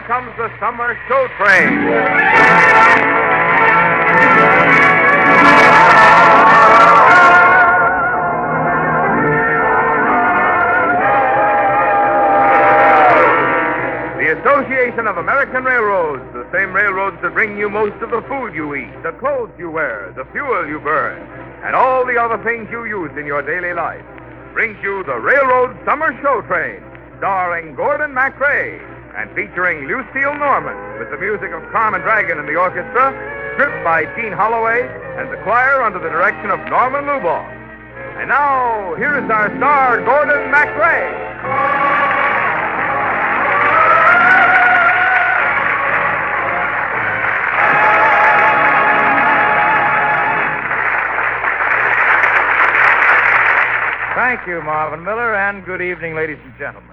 comes the summer show train. The Association of American Railroads, the same railroads that bring you most of the food you eat, the clothes you wear, the fuel you burn, and all the other things you use in your daily life, brings you the Railroad Summer Show Train, starring Gordon MacRae and featuring Lucille Norman with the music of Carmen Dragon and the orchestra, stripped by Gene Holloway and the choir under the direction of Norman Luboff. And now, here is our star, Gordon MacRae. Thank you, Marvin Miller, and good evening, ladies and gentlemen.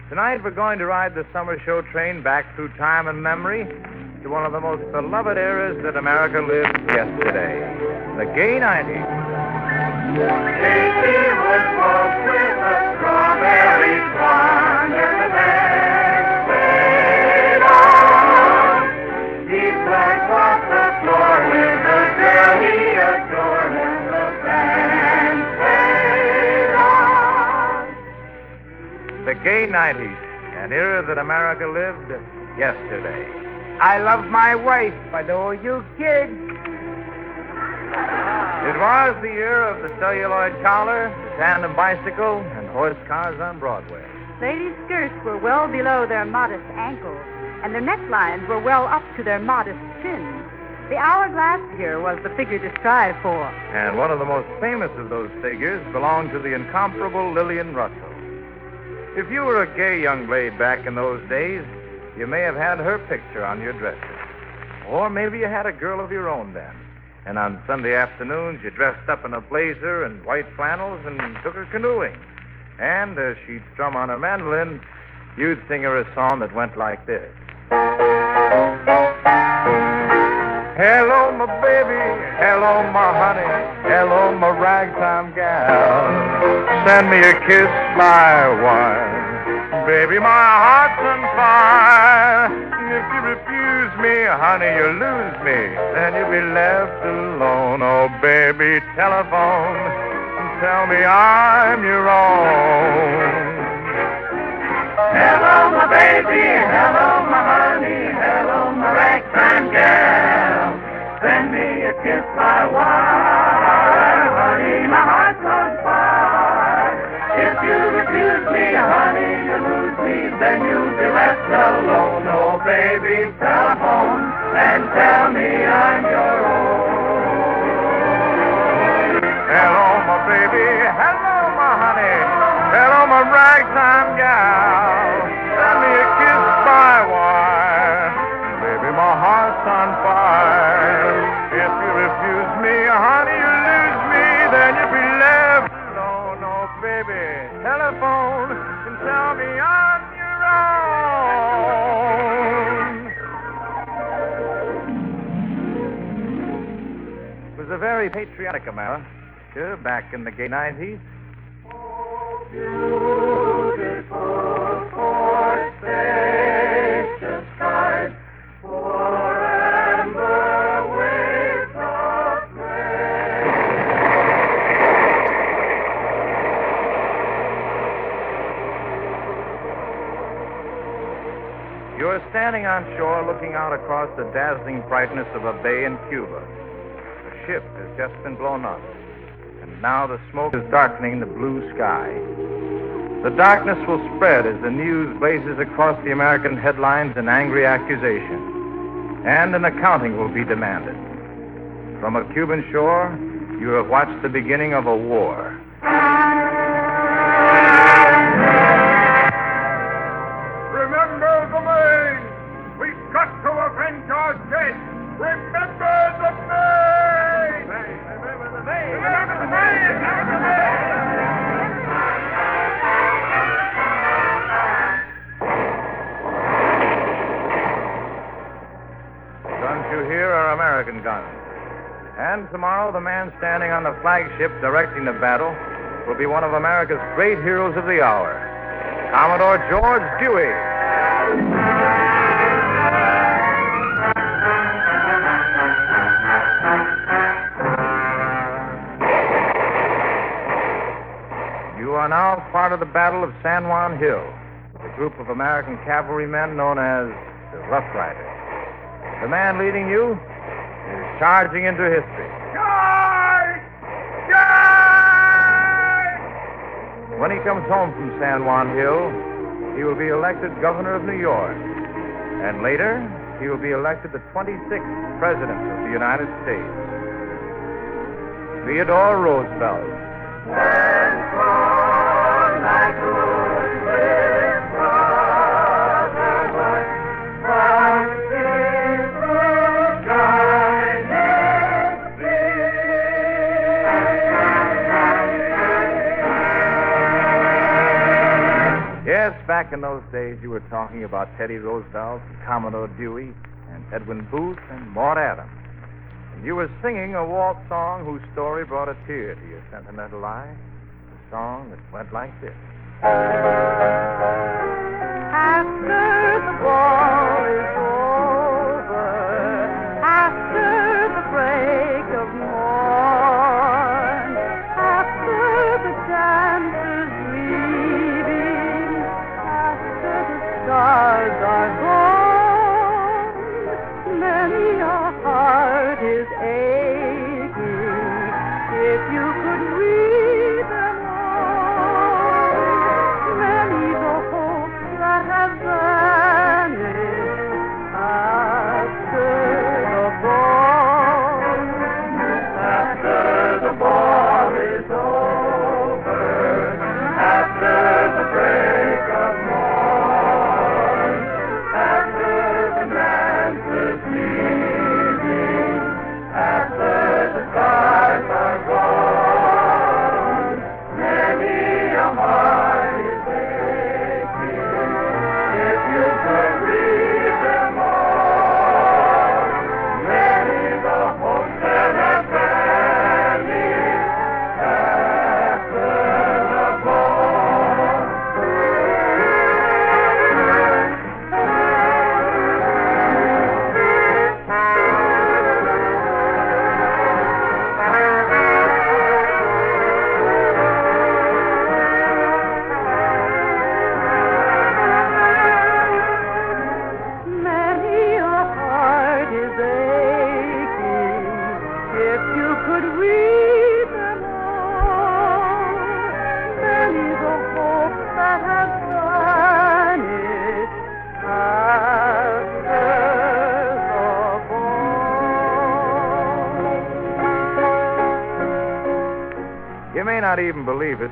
Tonight we're going to ride the summer show train back through time and memory to one of the most beloved eras that America lived yesterday, the gay 90s. Casey would walk with a strawberry blonde and the band played on. He'd play across the floor with the girl he adored and the band played on. The gay 90s, an era that America lived yesterday. I love my wife, but oh, you kids. It was the year of the celluloid collar, the tandem bicycle, and horse cars on Broadway. Ladies' skirts were well below their modest ankles, and their necklines were well up to their modest chins. The hourglass figure was the figure to strive for. And one of the most famous of those figures belonged to the incomparable Lillian Russell. If you were a gay young blade back in those days, you may have had her picture on your dresser. Or maybe you had a girl of your own then. And on Sunday afternoons, you dressed up in a blazer and white flannels and took her canoeing. And as she'd strum on her mandolin, you'd sing her a song that went like this. Hello, my baby. Hello, my honey. Hello, my ragtime gal. Send me a kiss by wire. Baby, my heart's on fire. If you refuse me, honey, you lose me. Then you'll be left alone. Oh, baby, telephone and tell me I'm your own. Hello, my baby. Hello, my honey. Hello, my ragtime gal. Send me a kiss by wire. Honey, my heart's on fire. If you refuse me, honey, you lose me. Then you'll be left alone. Oh, baby, telephone and tell me I'm your own. Hello, my baby. Hello, my honey. Hello, my ragtime gal. Send me a kiss by wire. Baby, my heart's on fire. If you refuse me, honey, you lose me. Then you'll be left alone. Oh, baby, telephone and tell me I'm your own. It was a very patriotic America back in the gay 90s. Beautiful forsaken skies, forever waves of grace. You're standing on shore looking out across the dazzling brightness of a bay in Cuba. The ship has just been blown up, and now the smoke is darkening the blue sky. The darkness will spread as the news blazes across the American headlines in angry accusation, and an accounting will be demanded. From a Cuban shore, you have watched the beginning of a war. Remember the Maine! We've got to avenge our dead! Remember the Maine! Remember the Maine! Remember the Maine! Remember the Maine! Guns you hear are American guns. And tomorrow, the man standing on the flagship directing the battle will be one of America's great heroes of the hour, Commodore George Dewey. now part of the Battle of San Juan Hill, with a group of American cavalrymen known as the Rough Riders. The man leading you is charging into history. Charge! Charge! When he comes home from San Juan Hill, he will be elected governor of New York. And later, he will be elected the 26th president of the United States. Theodore Roosevelt. Yes, back in those days, you were talking about Teddy Roosevelt, Commodore Dewey, and Edwin Booth, and Maud Adams. And you were singing a waltz song whose story brought a tear to your sentimental eye. A song that went like this. After the ball is over, after the break of morn, after the dancers leaving, after the stars are gone, many a heart is aching. If you could read them all, many the hopes that have vanished after the ball. After the ball is over, after the break of morn, after the dancers leaving, after the stars are gone, many a heart is aching. If you could read them all, many the hopes that have vanished after the ball. Many a heart is aching. If you could read them all, many the hopes that have vanished after the ball. You may not even believe it,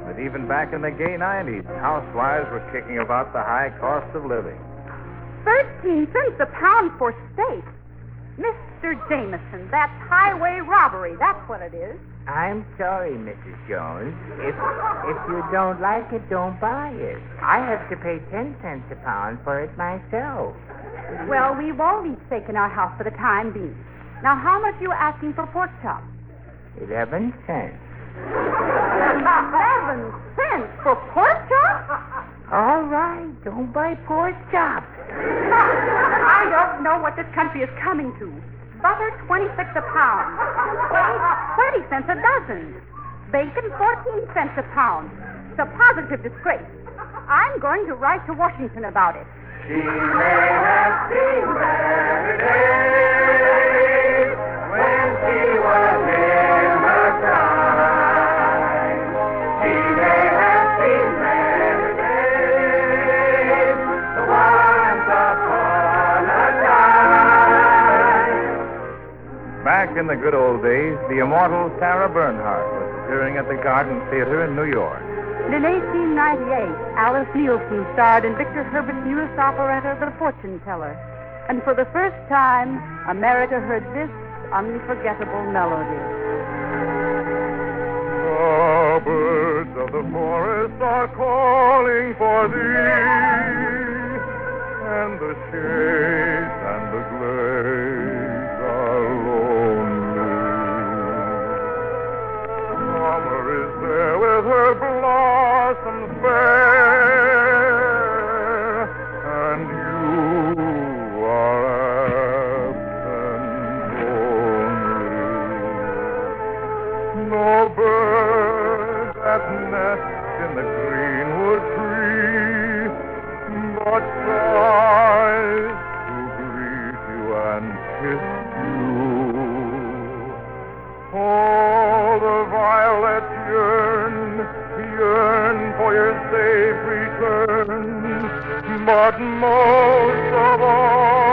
but even back in the gay 90s, housewives were kicking about the high cost of living. 13 cents a pound for steak. Mr. Jameson, that's highway robbery. That's what it is. I'm sorry, Mrs. Jones. If you don't like it, don't buy it. I have to pay 10 cents a pound for it myself. Well, we've all eat steak in our house for the time being. Now, how much are you asking for pork chops? 11 cents. 11 cents for pork chops? All right, don't buy pork chops. I don't know what this country is coming to. Butter, 26 a pound. Eggs, 20 cents a dozen. Bacon, 14 cents a pound. It's a positive disgrace. I'm going to write to Washington about it. She may have seen better days when she was in her prime. She may have seen better days once upon a time. Back in the good old days, the immortal Sarah Bernhardt was appearing at the Garden Theater in New York. In 1898, Alice Nielsen starred in Victor Herbert's newest operetta, The Fortune Teller. And for the first time, America heard this unforgettable melody. The birds of the forest are calling for thee, and the shades and the glades are lonely. Summer is there with her blossoms fair, and you are absent only. No bird that nests in but most of all,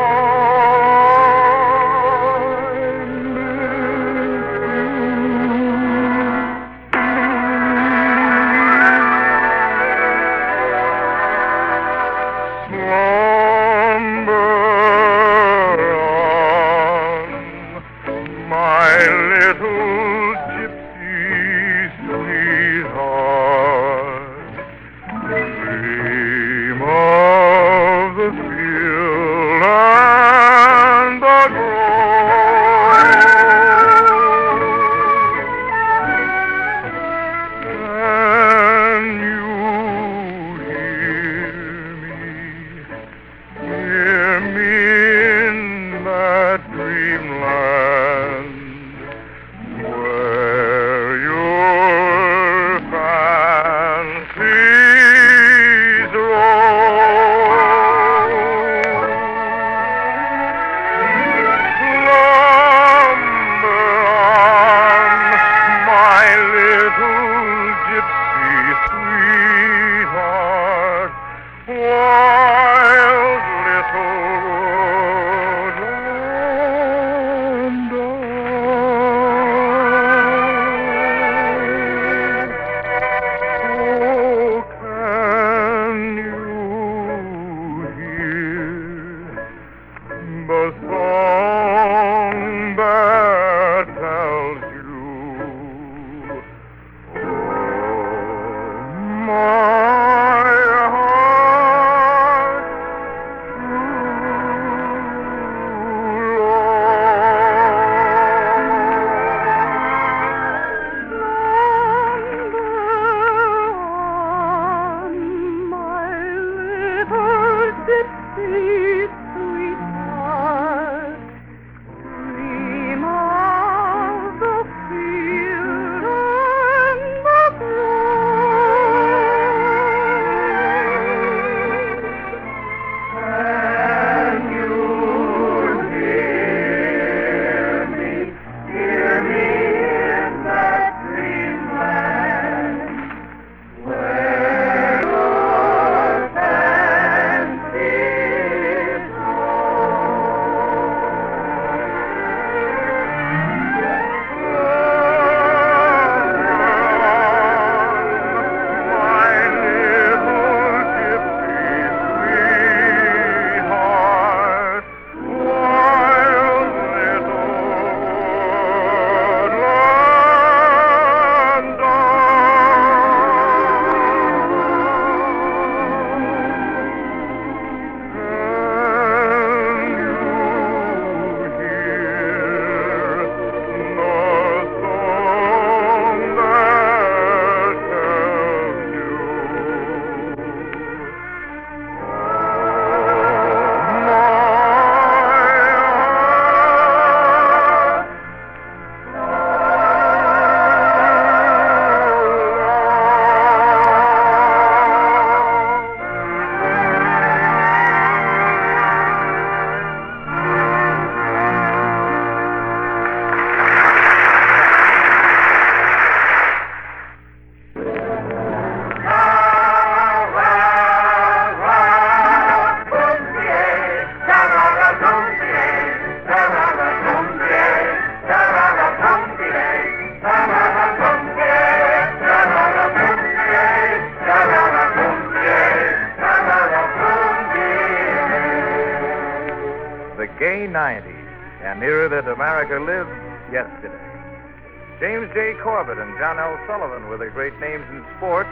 gay 90s, an era that America lived yesterday. James J. Corbett and John L. Sullivan were the great names in sports,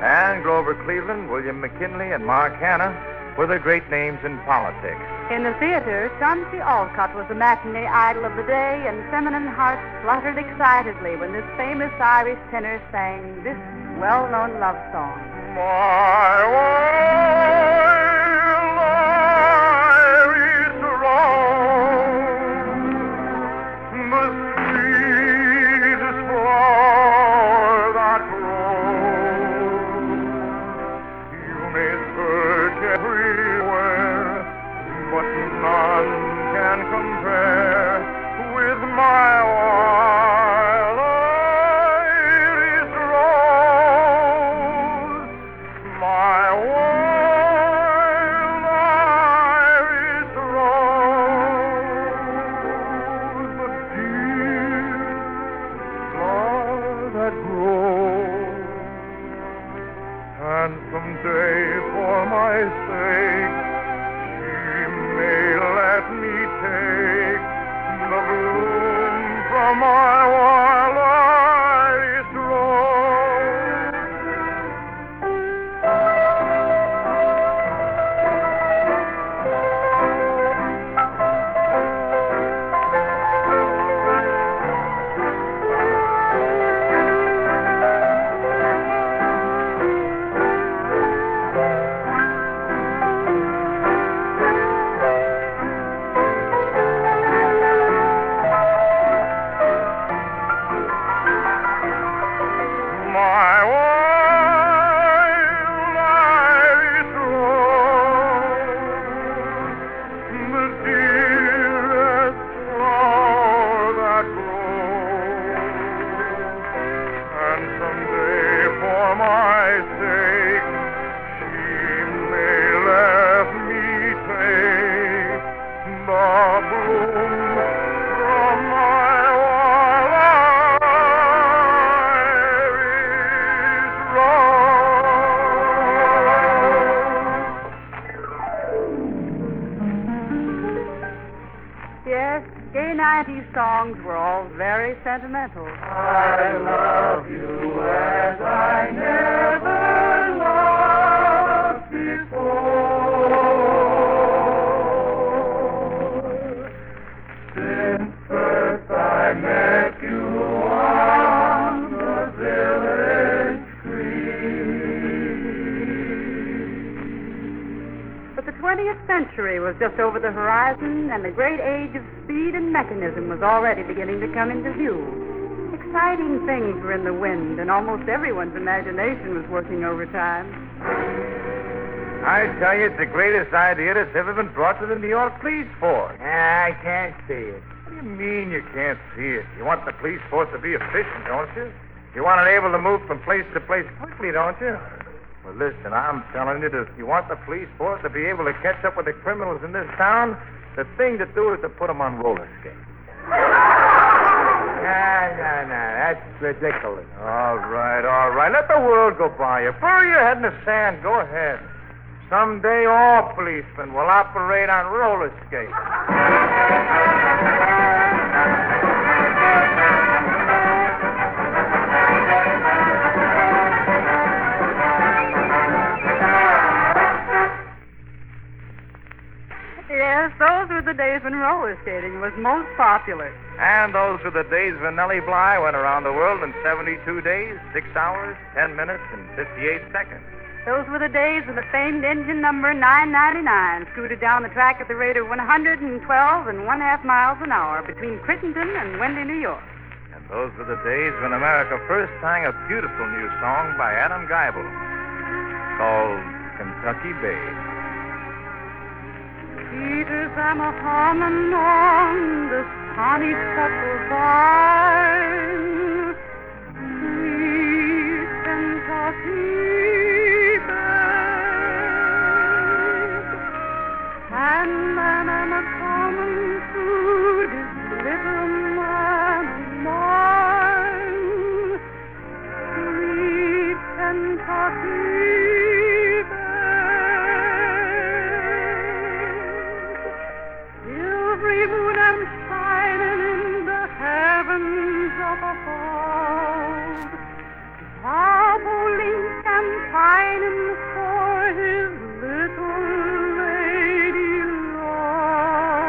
and Grover Cleveland, William McKinley, and Mark Hanna were the great names in politics. In the theater, Chauncey Alcott was the matinee idol of the day, and feminine hearts fluttered excitedly when this famous Irish tenor sang this well-known love song. My wild Irish rose, the sweetest flower that grows. You may search everywhere, but none can compare with my wild Irish rose, my wild 90s songs were all very sentimental. I love you as I never loved before. Since first I met you on the village green. But the 20th century was just over the horizon, and the great age of speed and mechanism was already beginning to come into view. Exciting things were in the wind, and almost everyone's imagination was working overtime. I tell you, it's the greatest idea that's ever been brought to the New York police force. I can't see it. What do you mean you can't see it? You want the police force to be efficient, don't you? You want it able to move from place to place quickly, don't you? Well, listen, I'm telling you, if you want the police force to be able to catch up with the criminals in this town, the thing to do is to put them on roller skates. No, that's ridiculous. All right. Let the world go by you. Bury your head in the sand. Go ahead. Someday all policemen will operate on roller skates. Yes, those were the days when roller skating was most popular. And those were the days when Nellie Bly went around the world in 72 days, 6 hours, 10 minutes, and 58 seconds. Those were the days when the famed engine number 999 scooted down the track at the rate of 112.5 miles an hour between Crittenden and Wendy, New York. And those were the days when America first sang a beautiful new song by Adam Geibel called Kentucky Babe. Peters, I'm a humming on the honeysuckle vine. Sweet Kentucky babe. And then I'm a coming through this little man of mine. Sweet Kentucky. Every moon I'm shining in the heavens up above. Bobolink I'm pining for his little lady love.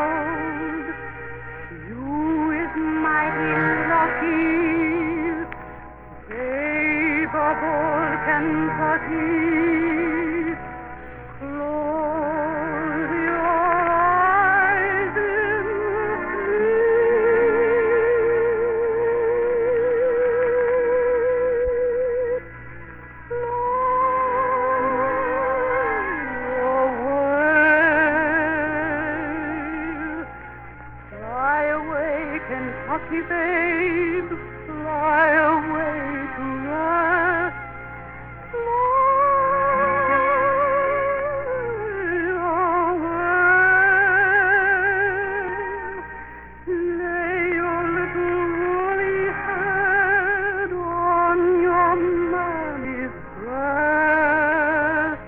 You is mighty lucky, babe of old Kentucky. Close your eyes in fly away, Kentucky babe, fly away to rest. Lay your little woolly head on your mammy's breast.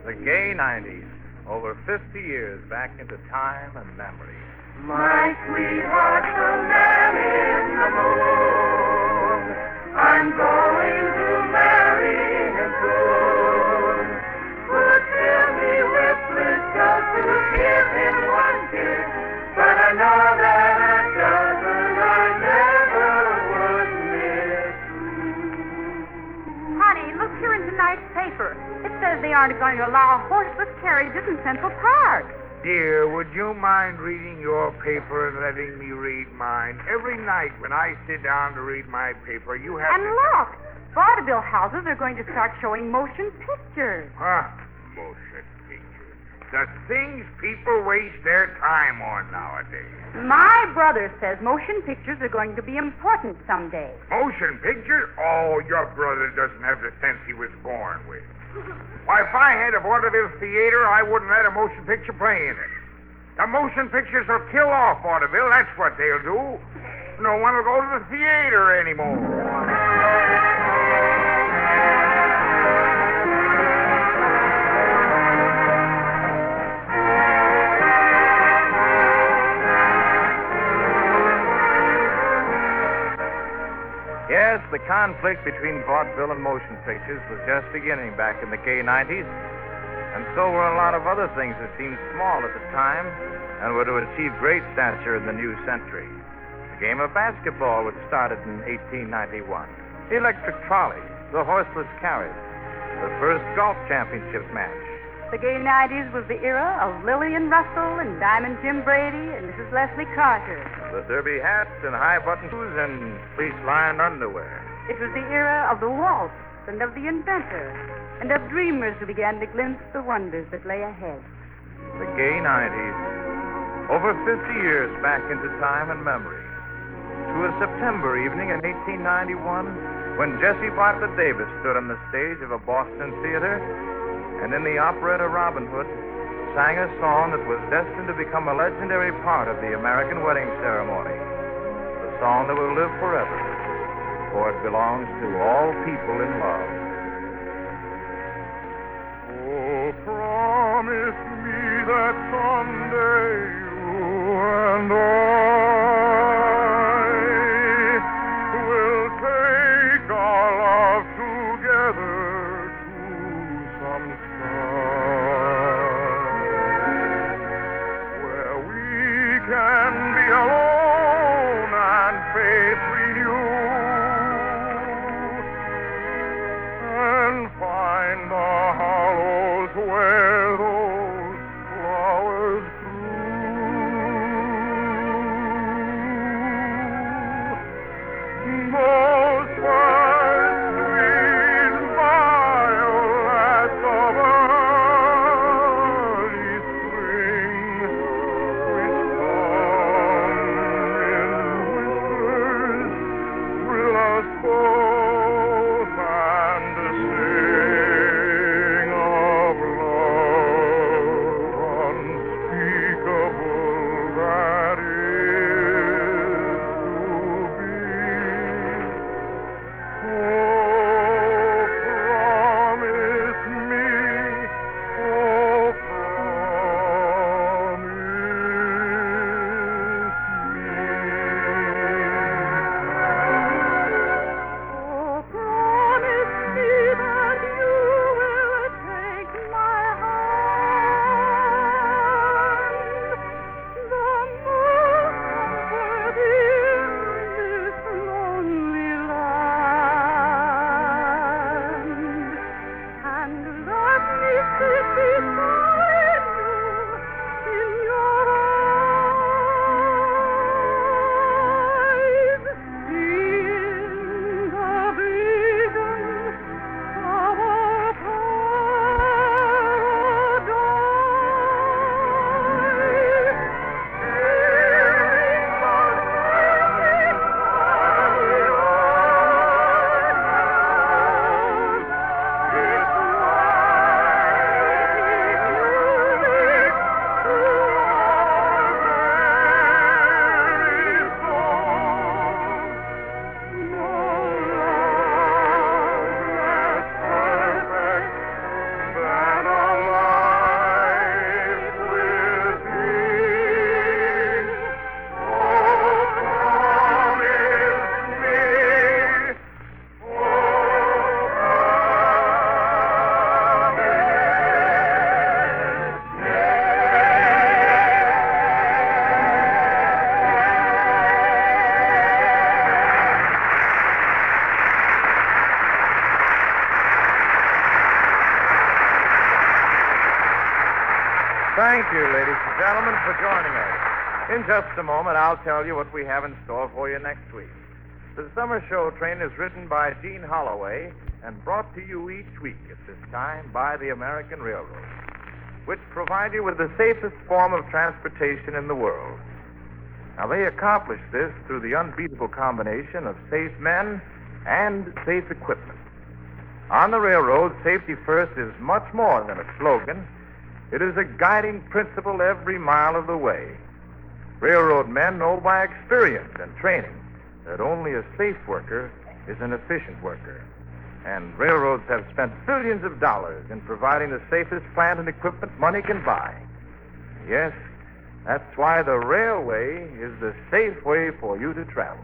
The gay 90s, over 50 years back into time and memory. My sweetheart's a man in the moon. I'm going to marry him soon. Would fill me with bliss just to give him one kiss. But I know that a dozen I never would miss. Honey, look here in tonight's paper. It says they aren't going to allow horseless carriages in Central Park. Dear, would you mind reading your paper and letting me read mine? Every night when I sit down to read my paper, you have And to... look, vaudeville houses are going to start showing motion pictures. Huh? Motion pictures. The things people waste their time on nowadays. My brother says motion pictures are going to be important someday. Motion pictures? Oh, your brother doesn't have the sense he was born with. Why, if I had a vaudeville theater, I wouldn't let a motion picture play in it. The motion pictures will kill off vaudeville. That's what they'll do. No one will go to the theater anymore. Yes, the conflict between vaudeville and motion pictures was just beginning back in the gay 90s, and so were a lot of other things that seemed small at the time and were to achieve great stature in the new century. The game of basketball, which started in 1891, the electric trolley, the horseless carriage, the first golf championship match. The gay 90s was the era of Lillian Russell and Diamond Jim Brady and Mrs. Leslie Carter. The derby hats and high-button shoes and fleece-lined underwear. It was the era of the waltz and of the inventor and of dreamers who began to glimpse the wonders that lay ahead. The gay 90s. Over 50 years back into time and memory. To a September evening in 1891 when Jessie Bartlett Davis stood on the stage of a Boston theater and in the operetta Robin Hood sang a song that was destined to become a legendary part of the American wedding ceremony. The song that will live forever, for it belongs to all people in love. Oh, promise me that someday you and I will take our love together to some where we can be alone and faith renew and find the hollows where those flowers you, ladies and gentlemen, for joining us. In just a moment, I'll tell you what we have in store for you next week. The Summer Show Train is written by Gene Holloway and brought to you each week at this time by the American Railroad, which provide you with the safest form of transportation in the world. Now, they accomplish this through the unbeatable combination of safe men and safe equipment. On the railroad, safety first is much more than a slogan. It is a guiding principle every mile of the way. Railroad men know by experience and training that only a safe worker is an efficient worker. And railroads have spent billions of dollars in providing the safest plant and equipment money can buy. Yes, that's why the railway is the safe way for you to travel.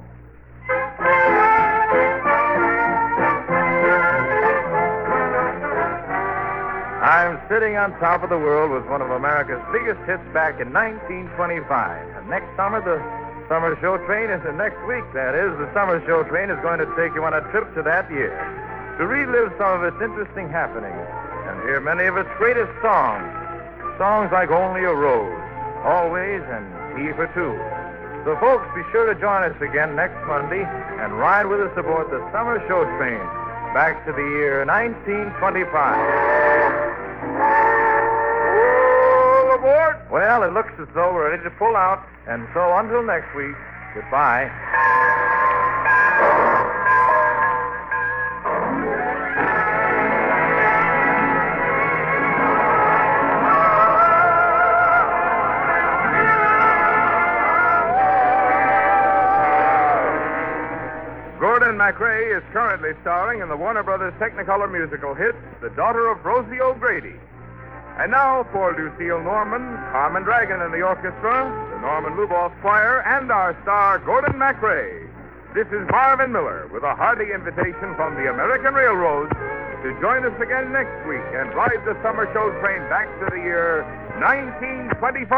I'm sitting on top of the world with one of America's biggest hits back in 1925. And next summer, the Summer Show Train is next week, that is. The Summer Show Train is going to take you on a trip to that year to relive some of its interesting happenings and hear many of its greatest songs. Songs like Only a Rose, Always, and Tea for Two. So, folks, be sure to join us again next Monday and ride with us aboard the Summer Show Train back to the year 1925. All aboard? Well, it looks as though we're ready to pull out, and so until next week, goodbye. Gordon MacRae is currently starring in the Warner Brothers Technicolor musical hit, The Daughter of Rosie O'Grady. And now for Lucille Norman, Carmen Dragon and the orchestra, the Norman Luboff Choir, and our star, Gordon MacRae. This is Marvin Miller with a hearty invitation from the American Railroad to join us again next week and ride the Summer Show Train back to the year 1925.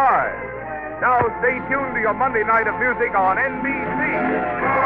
Now stay tuned to your Monday night of music on NBC.